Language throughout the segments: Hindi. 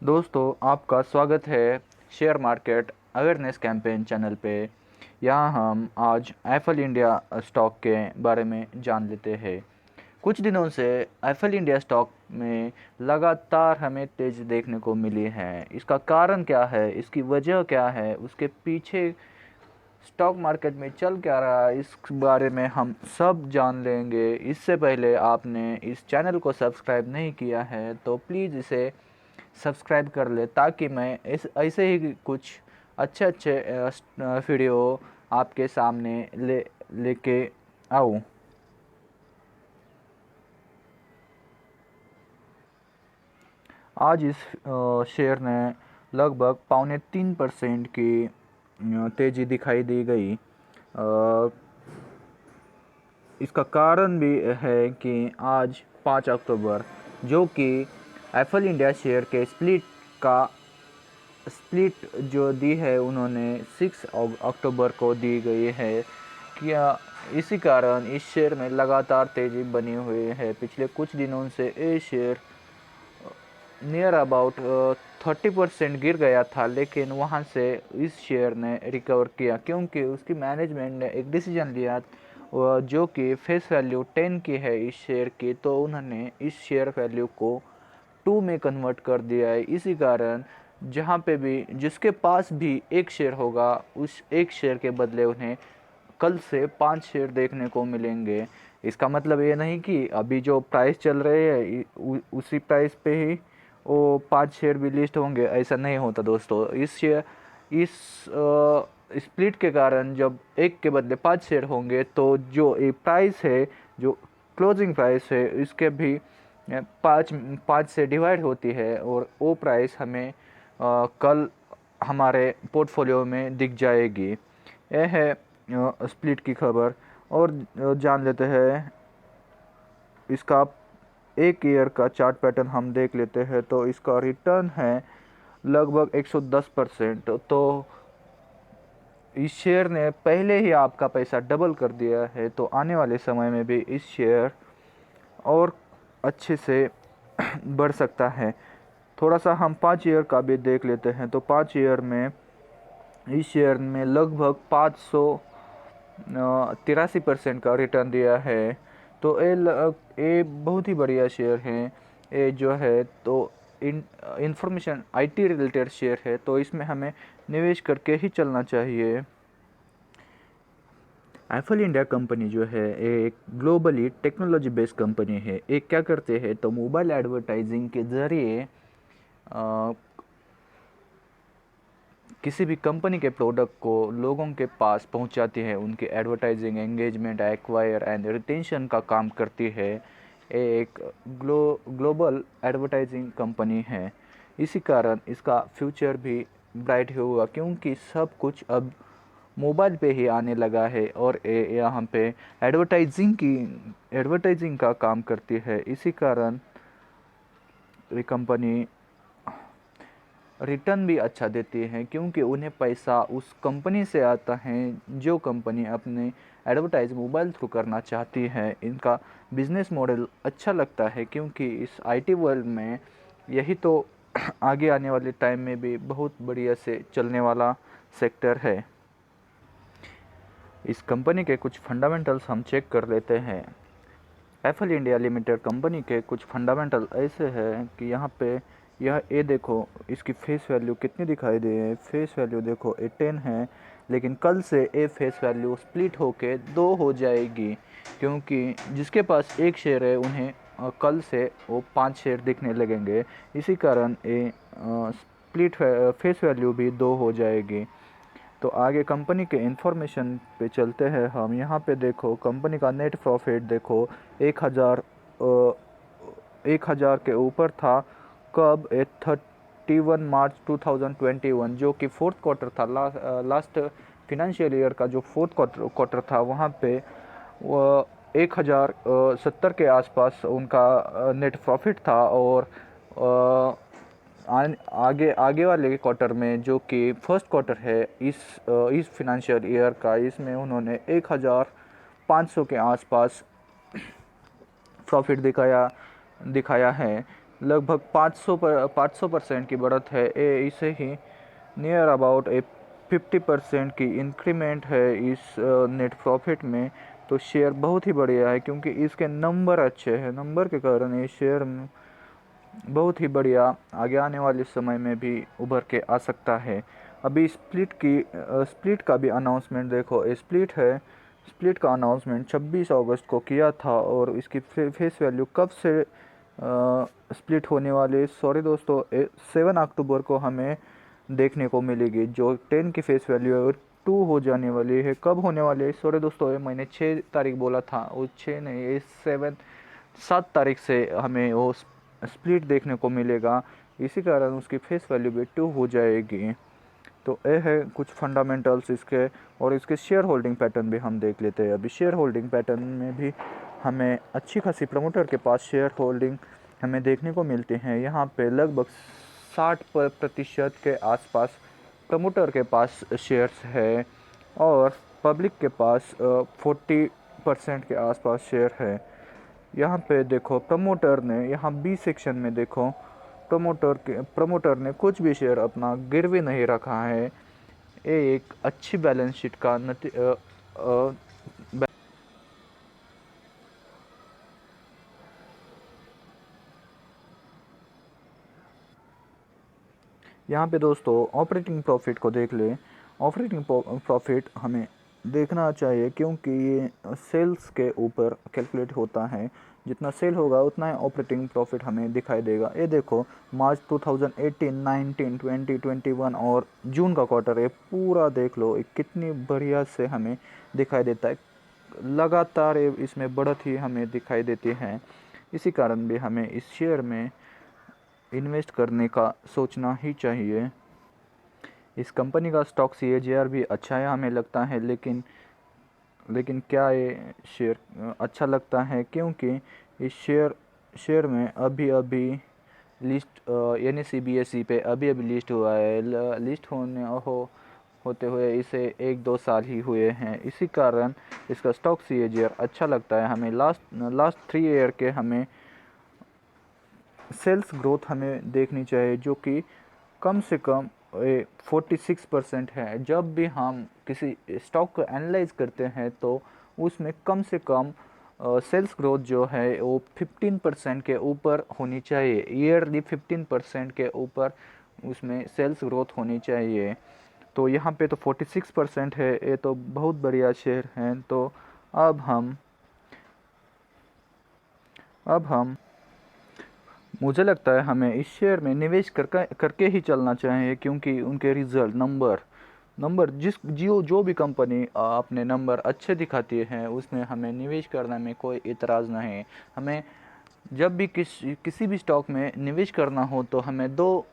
दोस्तों, आपका स्वागत है share market awareness campaign channel पे। यहाँ हम आज एफएल इंडिया स्टॉक के बारे में जान लेते हैं। कुछ दिनों से एफएल इंडिया स्टॉक में लगातार हमें तेज़ी देखने को मिली है। इसका कारण क्या है, इसकी वजह क्या है, उसके पीछे स्टॉक मार्केट में चल क्या रहा है, इस बारे में हम सब जान लेंगे। इससे पहले आपने इस चैनल को सब्सक्राइब नहीं किया है तो प्लीज़ इसे सब्सक्राइब कर ले, ताकि मैं इस ऐसे ही कुछ अच्छे अच्छे वीडियो आपके सामने लेके आऊँ। आज इस शेयर ने लगभग 3.25% की तेज़ी दिखाई दी गई। इसका कारण भी है कि आज 5 अक्टूबर, जो कि एफएल इंडिया शेयर के स्प्लिट जो दी है उन्होंने 6 अक्टूबर को दी गई है। क्या इसी कारण इस शेयर में लगातार तेज़ी बनी हुई है। पिछले कुछ दिनों से ये शेयर नियर अबाउट 30% गिर गया था, लेकिन वहां से इस शेयर ने रिकवर किया क्योंकि उसकी मैनेजमेंट ने एक डिसीजन लिया जो कि फेस वैल्यू 10 की है इस शेयर की, तो उन्होंने इस शेयर वैल्यू को 2 में कन्वर्ट कर दिया है। इसी कारण जहाँ पे भी जिसके पास भी एक शेयर होगा, उस एक शेयर के बदले उन्हें कल से 5 शेयर देखने को मिलेंगे। इसका मतलब ये नहीं कि अभी जो प्राइस चल रहे हैं उसी प्राइस पे ही वो 5 शेयर भी लिस्ट होंगे, ऐसा नहीं होता दोस्तों। इस स्प्लिट के कारण जब एक के बदले 5 शेयर होंगे तो जो ये प्राइस है, जो क्लोजिंग प्राइस है, इसके भी पाँच पाँच से डिवाइड होती है और वो प्राइस हमें कल हमारे पोर्टफोलियो में दिख जाएगी। यह है स्प्लिट की खबर। और जान लेते हैं इसका एक ईयर का चार्ट पैटर्न हम देख लेते हैं तो इसका रिटर्न है लगभग 110%। तो इस शेयर ने पहले ही आपका पैसा डबल कर दिया है, तो आने वाले समय में भी इस शेयर और अच्छे से बढ़ सकता है। थोड़ा सा हम 5 ईयर का भी देख लेते हैं तो 5 ईयर में इस शेयर में लगभग 583% का रिटर्न दिया है। तो ये बहुत ही बढ़िया शेयर है। ये जो है तो इंफॉर्मेशन आईटी रिलेटेड शेयर है, तो इसमें हमें निवेश करके ही चलना चाहिए। एफएल इंडिया कंपनी जो है एक ग्लोबली टेक्नोलॉजी बेस्ड कंपनी है। एक क्या करते हैं तो मोबाइल एडवर्टाइजिंग के ज़रिए किसी भी कंपनी के प्रोडक्ट को लोगों के पास पहुंचाती है। उनकी advertising, engagement, acquire and retention का काम करती है। एक ग्लोबल एडवर्टाइजिंग कंपनी है। इसी कारण इसका फ्यूचर भी ब्राइट होगा क्योंकि सब कुछ अब मोबाइल पे ही आने लगा है और यहाँ पे एडवर्टाइजिंग का काम करती है। इसी कारण ये कंपनी रिटर्न भी अच्छा देती है क्योंकि उन्हें पैसा उस कंपनी से आता है जो कंपनी अपने एडवर्टाइज मोबाइल थ्रू करना चाहती है। इनका बिजनेस मॉडल अच्छा लगता है क्योंकि इस आईटी वर्ल्ड में यही तो आगे आने वाले टाइम में भी बहुत बढ़िया से चलने वाला सेक्टर है। इस कंपनी के कुछ फंडामेंटल्स हम चेक कर लेते हैं। एफएल इंडिया लिमिटेड कंपनी के कुछ फंडामेंटल ऐसे हैं कि यहाँ पे ये देखो, इसकी फेस वैल्यू कितनी दिखाई दे है। फेस वैल्यू देखो 10 है, लेकिन कल से ये फेस वैल्यू स्प्लिट होके 2 हो जाएगी क्योंकि जिसके पास एक शेयर है उन्हें कल से वो 5 शेयर दिखने लगेंगे। इसी कारण ये स्प्लिट फेस वैल्यू भी 2 हो जाएगी। तो आगे कंपनी के इंफॉर्मेशन पे चलते हैं हम। यहाँ पे देखो कंपनी का नेट प्रॉफिट देखो 1,000 के ऊपर था। कब? 31 मार्च 2021, जो कि फोर्थ क्वार्टर था। लास्ट फिनेंशियल ईयर का जो फोर्थ क्वार्टर था, वहाँ पे 1,070 के आसपास उनका नेट प्रॉफिट था। और आगे आगे वाले क्वार्टर में, जो कि फर्स्ट क्वार्टर है इस फिनेंशियल ईयर का, इसमें उन्होंने 1,500 के आसपास प्रॉफिट दिखाया है। लगभग 500% की बढ़त है। इसे ही नियर अबाउट 50% की इंक्रीमेंट है इस नेट प्रॉफिट में। तो शेयर बहुत ही बढ़िया है क्योंकि इसके नंबर अच्छे हैं। नंबर के कारण ये शेयर बहुत ही बढ़िया आगे आने वाले समय में भी उभर के आ सकता है। अभी स्प्लिट का भी अनाउंसमेंट देखो। स्प्लिट है, स्प्लिट का अनाउंसमेंट 26 अगस्त को किया था और इसकी फेस वैल्यू कब से स्प्लिट होने वाले, सॉरी दोस्तों, 7 अक्टूबर को हमें देखने को मिलेगी। जो 10 की फेस वैल्यू है 2 हो जाने वाली है। कब होने वाली है, सॉरी दोस्तों, मैंने 6 तारीख बोला था, वो 6 नहीं, ये 7 तारीख से हमें वो स्प्लिट देखने को मिलेगा। इसी कारण उसकी फेस वैल्यू भी 2 हो जाएगी। तो ये है कुछ फंडामेंटल्स इसके। और इसके शेयर होल्डिंग पैटर्न भी हम देख लेते हैं। अभी शेयर होल्डिंग पैटर्न में भी हमें अच्छी खासी प्रमोटर के पास शेयर होल्डिंग हमें देखने को मिलते हैं। यहाँ पे लगभग 60% के आसपास प्रमोटर के पास शेयर्स है और पब्लिक के पास 40% के आसपास शेयर है। यहाँ पे देखो प्रमोटर ने, यहाँ बी सेक्शन में देखो, प्रमोटर ने कुछ भी शेयर अपना गिरवी नहीं रखा है। ये एक अच्छी बैलेंस शीट का यहाँ पे दोस्तों ऑपरेटिंग प्रॉफिट को देख ले। ऑपरेटिंग प्रॉफिट हमें देखना चाहिए क्योंकि ये सेल्स के ऊपर कैलकुलेट होता है। जितना सेल होगा उतना ही ऑपरेटिंग प्रॉफिट हमें दिखाई देगा। ये देखो मार्च 2018, 19, 20, 21 और जून का क्वार्टर है, पूरा देख लो कितनी बढ़िया से हमें दिखाई देता है। लगातार इसमें बढ़त ही हमें दिखाई देती है। इसी कारण भी हमें इस शेयर में इन्वेस्ट करने का सोचना ही चाहिए। इस कंपनी का स्टॉक CAGR भी अच्छा है हमें लगता है, लेकिन क्या ये शेयर अच्छा लगता है क्योंकि इस शेयर में अभी लिस्ट NSE BSE पे अभी लिस्ट हुआ है। लिस्ट होते हुए इसे 1-2 साल ही हुए हैं। इसी कारण इसका स्टॉक CAGR अच्छा लगता है हमें। लास्ट 3 ईयर के हमें सेल्स ग्रोथ हमें देखनी चाहिए जो कि कम से कम 46% है। जब भी हम किसी स्टॉक को एनालाइज करते हैं तो उसमें कम से कम सेल्स ग्रोथ जो है वो 15% के ऊपर होनी चाहिए। ईयरली 15% के ऊपर उसमें सेल्स ग्रोथ होनी चाहिए। तो यहाँ पे तो 46% है, ये तो बहुत बढ़िया शेयर है। तो अब हम मुझे लगता है हमें इस शेयर में निवेश करके ही चलना चाहिए क्योंकि उनके रिजल्ट नंबर जो भी कंपनी अपने नंबर अच्छे दिखाती है उसमें हमें निवेश करने में कोई इतराज़ नहीं। हमें जब भी किसी भी स्टॉक में निवेश करना हो तो हमें 2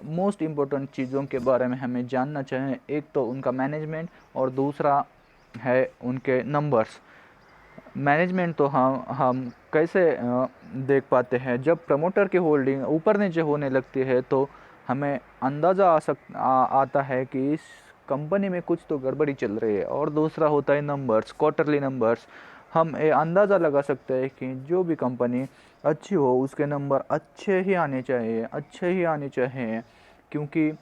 मोस्ट इम्पोर्टेंट चीज़ों के बारे में हमें जानना चाहिए। एक तो उनका मैनेजमेंट और दूसरा है उनके नंबर्स। मैनेजमेंट तो हम कैसे देख पाते हैं, जब प्रमोटर की होल्डिंग ऊपर नीचे होने लगती है तो हमें अंदाज़ा आता है कि इस कंपनी में कुछ तो गड़बड़ी चल रही है। और दूसरा होता है नंबर्स, क्वार्टरली नंबर्स। हम ये अंदाज़ा लगा सकते हैं कि जो भी कंपनी अच्छी हो उसके नंबर अच्छे ही आने चाहिए क्योंकि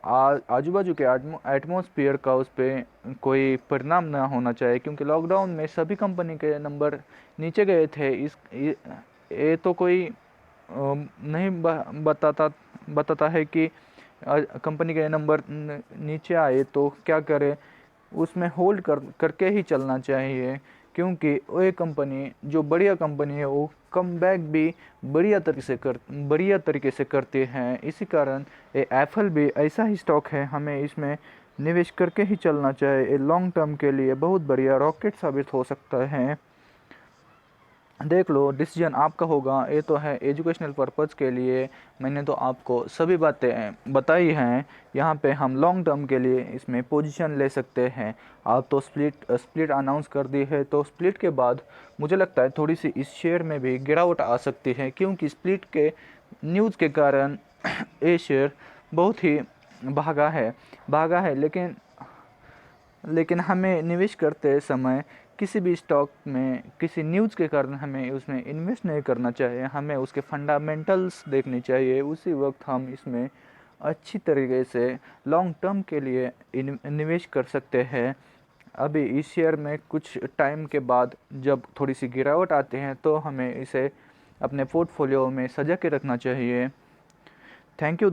आजू बाजू के एटमॉस्फेयर का उस पर कोई परिणाम ना होना चाहिए। क्योंकि लॉकडाउन में सभी कंपनी के नंबर नीचे गए थे। ये तो कोई नहीं बताता है कि कंपनी के नंबर नीचे आए तो क्या करे। उसमें होल्ड करके ही चलना चाहिए क्योंकि वो कंपनी जो बढ़िया कंपनी है वो कम बैक भी बढ़िया तरीके से करते हैं। इसी कारण ये एप्पल भी ऐसा ही स्टॉक है, हमें इसमें निवेश करके ही चलना चाहिए। ये लॉन्ग टर्म के लिए बहुत बढ़िया रॉकेट साबित हो सकता है। देख लो, डिसीजन आपका होगा। ये तो है एजुकेशनल पर्पज़ के लिए, मैंने तो आपको सभी बातें बताई हैं। यहाँ पे हम लॉन्ग टर्म के लिए इसमें पोजीशन ले सकते हैं। आप तो स्प्लिट अनाउंस कर दी है तो स्प्लिट के बाद मुझे लगता है थोड़ी सी इस शेयर में भी गिरावट आ सकती है क्योंकि स्प्लिट के न्यूज़ के कारण ये शेयर बहुत ही भागा है। लेकिन हमें निवेश करते समय किसी भी स्टॉक में किसी न्यूज़ के कारण हमें उसमें इन्वेस्ट नहीं करना चाहिए, हमें उसके फंडामेंटल्स देखने चाहिए। उसी वक्त हम इसमें अच्छी तरीके से लॉन्ग टर्म के लिए निवेश कर सकते हैं। अभी इस शेयर में कुछ टाइम के बाद जब थोड़ी सी गिरावट आती है तो हमें इसे अपने पोर्टफोलियो में सजा के रखना चाहिए। Thank you.